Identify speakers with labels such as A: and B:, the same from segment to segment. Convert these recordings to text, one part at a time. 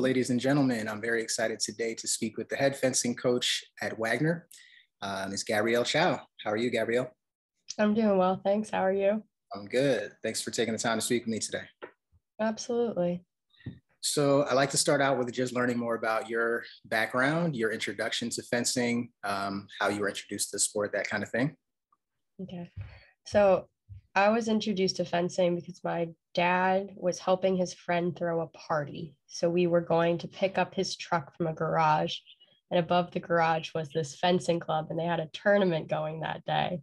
A: Ladies and gentlemen, I'm very excited today to speak with the head fencing coach at Wagner, Ms. Gaby Chau. How are you, Gabrielle?
B: I'm doing well, thanks. How are you?
A: I'm good. Thanks for taking the time to speak with me today.
B: Absolutely.
A: So I'd like to start out with just learning more about your background, your introduction to fencing, how you were introduced to the sport, that kind of thing.
B: Okay. So I was introduced to fencing because my dad was helping his friend throw a party. So we were going to pick up his truck from a garage, and above the garage was this fencing club, and they had a tournament going that day.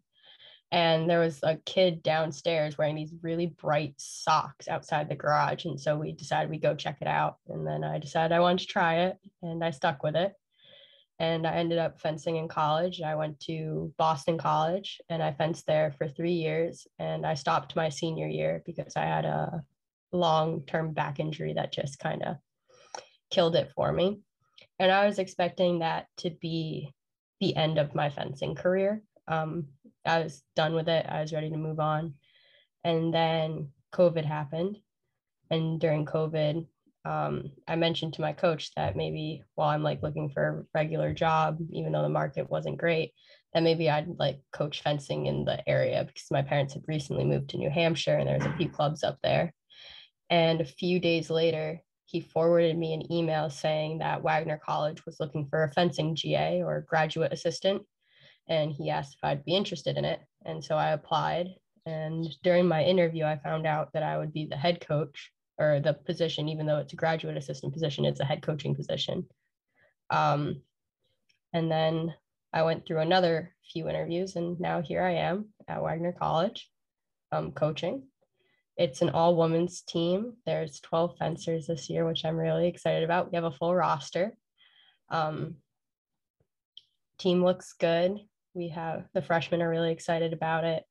B: And there was a kid downstairs wearing these really bright socks outside the garage. And so we decided we'd go check it out. And then I decided I wanted to try it, and I stuck with it. And I ended up fencing in college. I went to Boston College and I fenced there for 3 years. And I stopped my senior year because I had a long-term back injury that just kind of killed it for me. And I was expecting that to be the end of my fencing career. I was done with it. I was ready to move on. And then COVID happened. And during COVID, I mentioned to my coach that maybe while I'm like looking for a regular job, even though the market wasn't great, that maybe I'd like coach fencing in the area because my parents had recently moved to New Hampshire and there's a few clubs up there. And a few days later, he forwarded me an email saying that Wagner College was looking for a fencing GA or graduate assistant. And he asked if I'd be interested in it. And so I applied. And during my interview, I found out that I would be the head coach, or the position, even though it's a graduate assistant position, it's a head coaching position. And then I went through another few interviews, and now here I am at Wagner College, coaching. It's an all women's team. There's 12 fencers this year, which I'm really excited about. We have a full roster. Team looks good. The freshmen are really excited about it.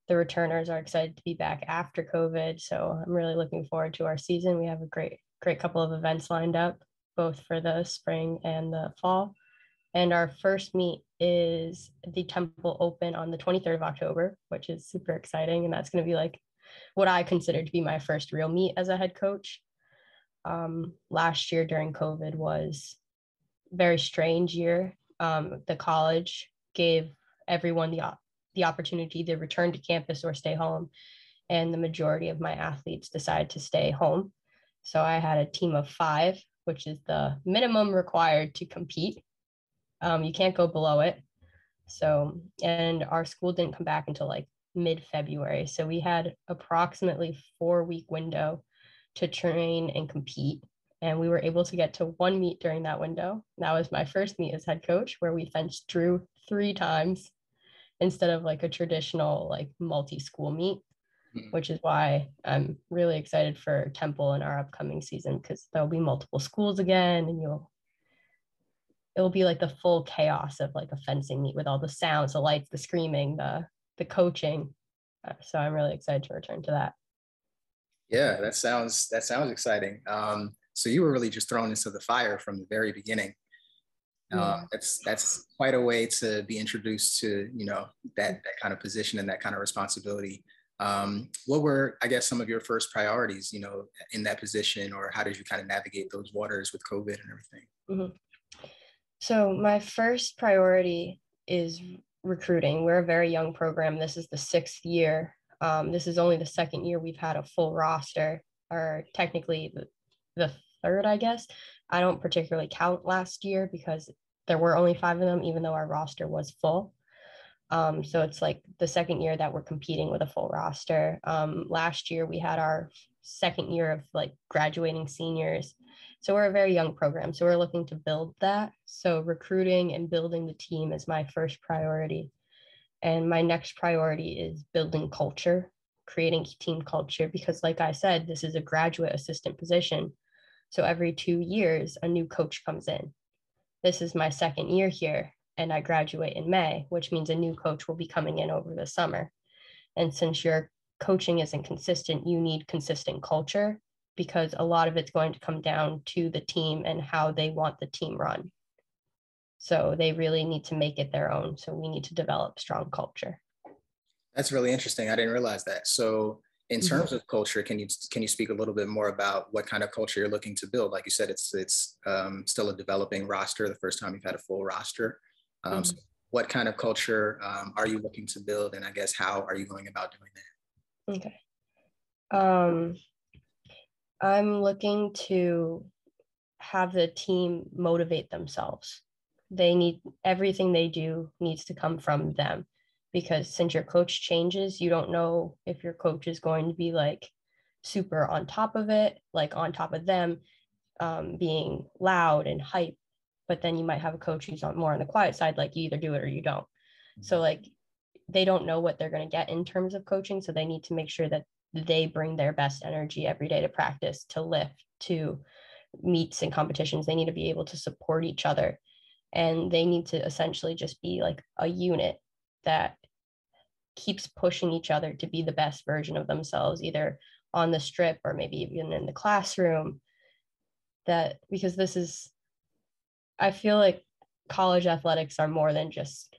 B: The returners are excited to be back after COVID. So I'm really looking forward to our season. We have a great couple of events lined up, both for the spring and the fall. And our first meet is the Temple Open on the 23rd of October, which is super exciting. And that's going to be like what I consider to be my first real meet as a head coach. Last year during COVID was a very strange year. The college gave everyone the opportunity to return to campus or stay home. And the majority of my athletes decided to stay home. So I had a team of 5, which is the minimum required to compete. You can't go below it. So, and our school didn't come back until like mid-February. So we had approximately 4-week window to train and compete. And we were able to get to 1 meet during that window. That was my first meet as head coach, where we fenced Drew 3 times instead of like a traditional like multi-school meet, which is why I'm really excited for Temple in our upcoming season, because there'll be multiple schools again, and it'll be like the full chaos of like a fencing meet with all the sounds, the lights, the screaming, the coaching. So I'm really excited to return to that.
A: Yeah, that sounds exciting. So you were really just thrown into the fire from the very beginning. That's quite a way to be introduced to, that kind of position and that kind of responsibility. What were, I guess, some of your first priorities, in that position, or how did you kind of navigate those waters with COVID and everything?
B: Mm-hmm. So my first priority is recruiting. We're a very young program. This is the 6th year. This is only the 2nd year we've had a full roster, or technically the 3rd, I guess. I don't particularly count last year because there were only 5 of them, even though our roster was full. So it's like the 2nd year that we're competing with a full roster. Last year we had our 2nd year of like graduating seniors. So we're a very young program. So we're looking to build that. So recruiting and building the team is my first priority. And my next priority is building culture, creating team culture, because like I said, this is a graduate assistant position. So every 2 years, a new coach comes in. This is my 2nd year here, and I graduate in May, which means a new coach will be coming in over the summer. And since your coaching isn't consistent, you need consistent culture, because a lot of it's going to come down to the team and how they want the team run. So they really need to make it their own. So we need to develop strong culture.
A: That's really interesting. I didn't realize that. So In terms of culture, can you speak a little bit more about what kind of culture you're looking to build? Like you said, it's still a developing roster. The first time you've had a full roster. So what kind of culture are you looking to build, and I guess how are you going about doing that?
B: Okay. I'm looking to have the team motivate themselves. Everything they do needs to come from them, because since your coach changes, you don't know if your coach is going to be like super on top of it, like on top of them, being loud and hype. But then you might have a coach who's more on the quiet side, like you either do it or you don't. So like they don't know what they're going to get in terms of coaching. So they need to make sure that they bring their best energy every day to practice, to lift, to meets and competitions. They need to be able to support each other. And they need to essentially just be like a unit that keeps pushing each other to be the best version of themselves, either on the strip or maybe even in the classroom. Because I feel like college athletics are more than just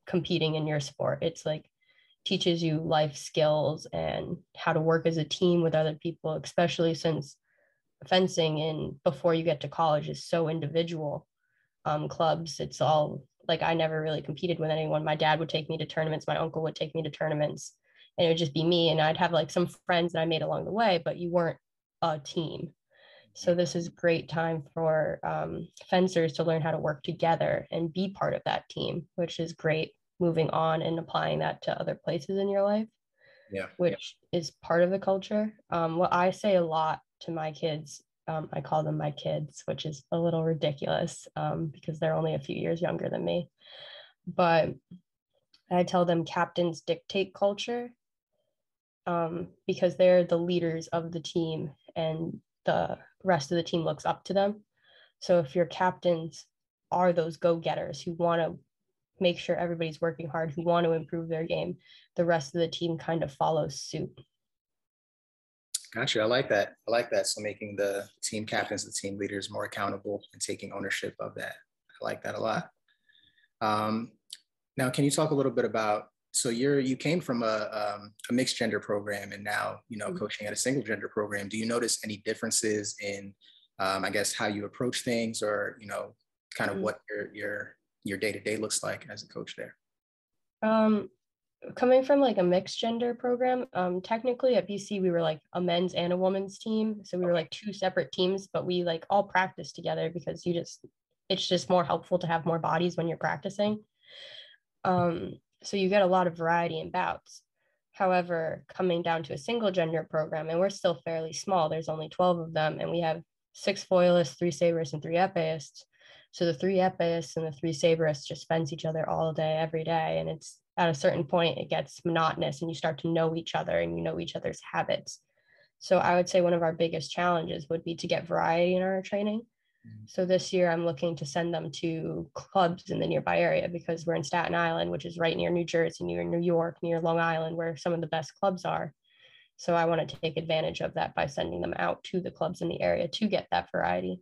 B: competing in your sport. It's like teaches you life skills and how to work as a team with other people, especially since fencing and before you get to college is so individual. Clubs, it's all like I never really competed with anyone. My dad would take me to tournaments, my uncle would take me to tournaments, and it would just be me. And I'd have like some friends that I made along the way, but you weren't a team. So this is a great time for fencers to learn how to work together and be part of that team, which is great moving on and applying that to other places in your life, which is part of the culture. What I say a lot to my kids, I call them my kids, which is a little ridiculous because they're only a few years younger than me. But I tell them captains dictate culture because they're the leaders of the team and the rest of the team looks up to them. So if your captains are those go-getters who want to make sure everybody's working hard, who want to improve their game, the rest of the team kind of follows suit.
A: Gotcha. I like that. I like that. So making the team captains, the team leaders more accountable and taking ownership of that. I like that a lot. Now, can you talk a little bit about, so you came from a mixed gender program and now, coaching at a single gender program. Do you notice any differences in, I guess, how you approach things or, kind of what your day-to-day looks like as a coach there?
B: Coming from like a mixed gender program, technically at BC, we were like a men's and a women's team. So we were like two separate teams, but we like all practice together because it's just more helpful to have more bodies when you're practicing. So you get a lot of variety in bouts. However, coming down to a single gender program, and we're still fairly small, there's only 12 of them, and we have 6 foilists, 3 saberists, and 3 epeists. So the 3 epeists and the 3 saberists just fence each other all day, every day. And it's at a certain point, it gets monotonous and you start to know each other and you know each other's habits. So I would say one of our biggest challenges would be to get variety in our training. So this year I'm looking to send them to clubs in the nearby area because we're in Staten Island, which is right near New Jersey, near New York, near Long Island, where some of the best clubs are. So I want to take advantage of that by sending them out to the clubs in the area to get that variety.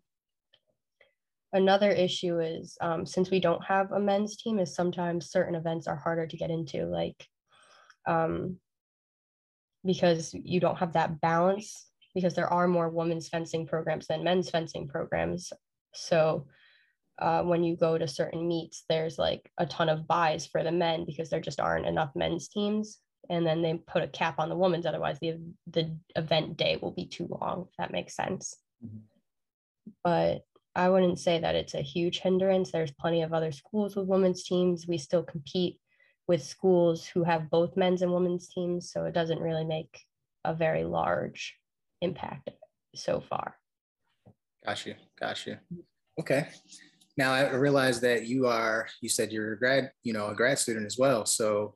B: Another issue is since we don't have a men's team is sometimes certain events are harder to get into, like because you don't have that balance because there are more women's fencing programs than men's fencing programs. So when you go to certain meets, there's like a ton of buys for the men because there just aren't enough men's teams. And then they put a cap on the women's, otherwise the event day will be too long, if that makes sense. But I wouldn't say that it's a huge hindrance. There's plenty of other schools with women's teams. We still compete with schools who have both men's and women's teams. So it doesn't really make a very large impact so far.
A: Got you. Okay. Now I realize that you said you're a grad student as well. So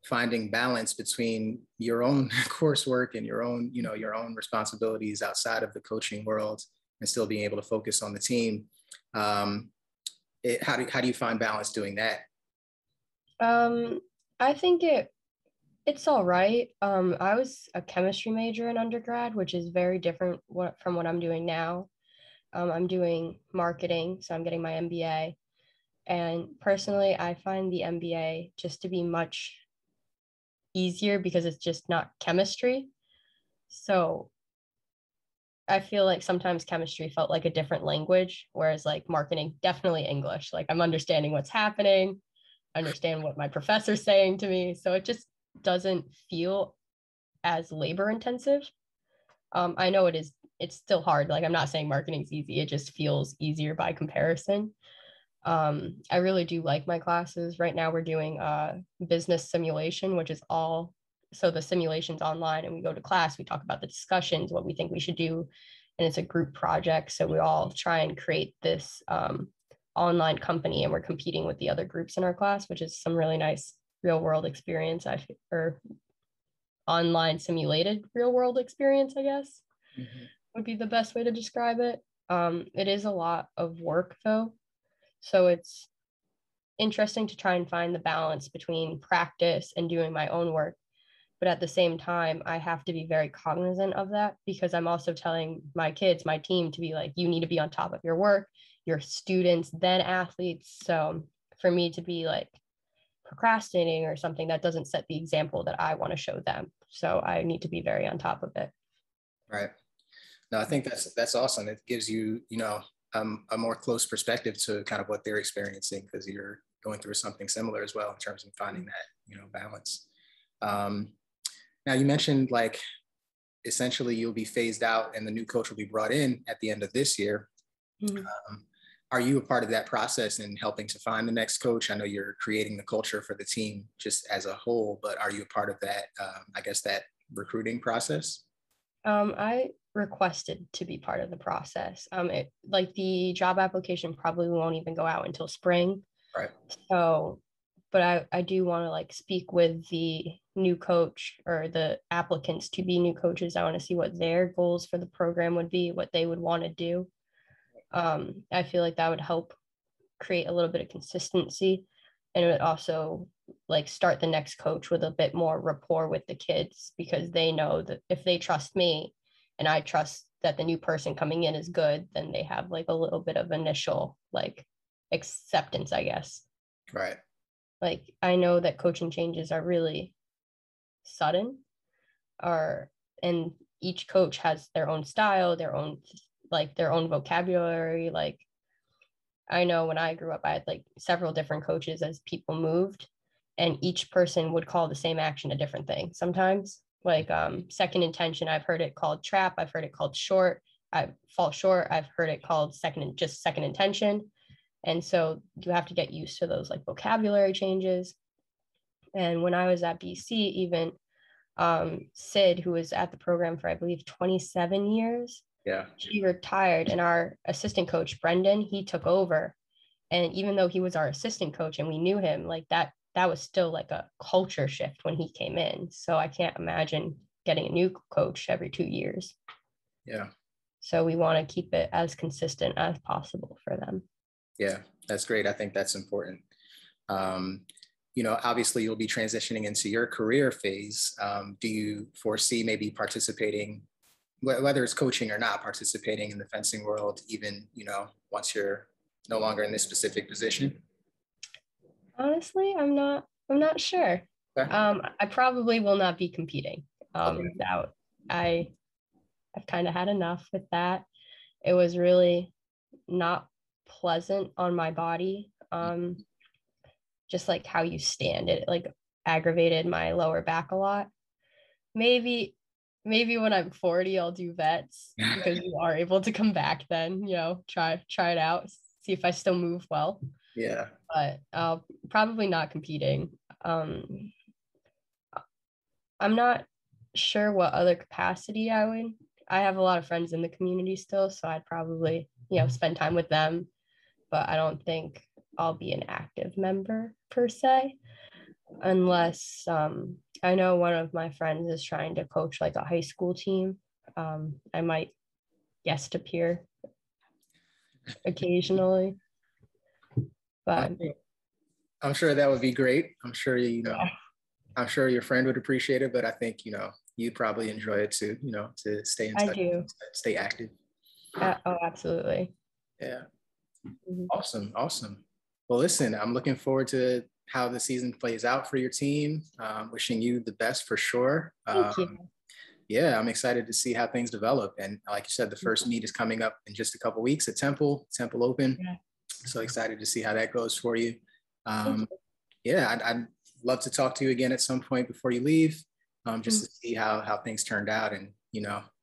A: finding balance between your own coursework and your own responsibilities outside of the coaching world and still being able to focus on the team. How do you find balance doing that?
B: I think it's all right. I was a chemistry major in undergrad, which is very different from what I'm doing now. I'm doing marketing, so I'm getting my MBA. And personally, I find the MBA just to be much easier because it's just not chemistry. So I feel like sometimes chemistry felt like a different language, whereas like marketing, definitely English. Like I'm understanding what's happening, understand what my professor's saying to me. So it just doesn't feel as labor intensive. I know it is, it's still hard. Like I'm not saying marketing's easy. It just feels easier by comparison. I really do like my classes. Right now we're doing business simulation, which is all, so the simulation's online and we go to class, we talk about the discussions, what we think we should do. And it's a group project. So we all try and create this online company and we're competing with the other groups in our class, which is some really nice real world experience, or online simulated real world experience, I guess, would be the best way to describe it. It is a lot of work though. So it's interesting to try and find the balance between practice and doing my own work. But at the same time, I have to be very cognizant of that because I'm also telling my kids, my team, to be like, you need to be on top of your work, your students, then athletes. So for me to be like procrastinating or something, that doesn't set the example that I want to show them. So I need to be very on top of it.
A: Right. No, I think that's awesome. It gives you, you know, a more close perspective to kind of what they're experiencing because you're going through something similar as well in terms of finding that, you know, balance. Now you mentioned like essentially you'll be phased out and the new coach will be brought in at the end of this year. Are you a part of that process in helping to find the next coach? I know you're creating the culture for the team just as a whole, but are you a part of that, I guess, that recruiting process?
B: I requested to be part of the process. Like the job application probably won't even go out until spring.
A: Right.
B: So, but I do want to like speak with the new coach or the applicants to be new coaches. I want to see what their goals for the program would be, what they would want to do. I feel like that would help create a little bit of consistency, and it would also like start the next coach with a bit more rapport with the kids because they know that if they trust me and I trust that the new person coming in is good, then they have like a little bit of initial like acceptance, I guess.
A: Right.
B: Like I know that coaching changes are really sudden, or and each coach has their own style, their own like their own vocabulary. Like I know when I grew up, I had like several different coaches as people moved, and each person would call the same action a different thing. Sometimes, like second intention, I've heard it called trap. I've heard it called short. I fall short. I've heard it called just second intention. And so you have to get used to those like vocabulary changes. And when I was at BC, even Sid, who was at the program for I believe 27 years,
A: Yeah.
B: she retired, and our assistant coach Brendan, he took over. And even though he was our assistant coach and we knew him, like that was still like a culture shift when he came in. So I can't imagine getting a new coach every 2 years.
A: Yeah.
B: So we want to keep it as consistent as possible for them.
A: Yeah, that's great. I think that's important. You know, obviously you'll be transitioning into your career phase. Do you foresee maybe participating, whether it's coaching or not, participating in the fencing world, even, you know, once you're no longer in this specific position?
B: Honestly, I'm not sure.
A: Okay.
B: I probably will not be competing.
A: Okay.
B: That I've kind of had enough with that. It was really not pleasant on my body. Just like how you stand, it like aggravated my lower back a lot. Maybe when I'm 40, I'll do vets because you are able to come back then, try it out, see if I still move well.
A: Yeah.
B: But probably not competing. I'm not sure what other capacity I would. I have a lot of friends in the community still, so I'd probably, spend time with them, but I don't think I'll be an active member per se, unless I know one of my friends is trying to coach like a high school team. I might guest appear occasionally, but
A: I'm sure that would be great. I'm sure,
B: yeah,
A: I'm sure your friend would appreciate it, but I think, you'd probably enjoy it too, to stay in
B: I
A: touch,
B: do.
A: stay active.
B: Oh, absolutely.
A: Yeah.
B: Mhm.
A: Awesome. Awesome. Well, listen, I'm looking forward to how the season plays out for your team. Wishing you the best for sure.
B: Thank you.
A: Yeah, I'm excited to see how things develop. And like you said, the first meet is coming up in just a couple weeks at Temple Open.
B: Yeah.
A: So excited to see how that goes for you.
B: Thank you.
A: Yeah, I'd love to talk to you again at some point before you leave, just to see how things turned out, and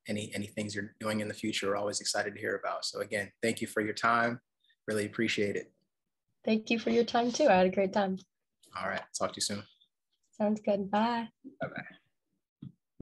A: any things you're doing in the future. We're always excited to hear about. So again, thank you for your time. Really appreciate it.
B: Thank you for your time too. I had a great time.
A: All right, talk to you soon.
B: Sounds good. Bye.
A: Bye bye.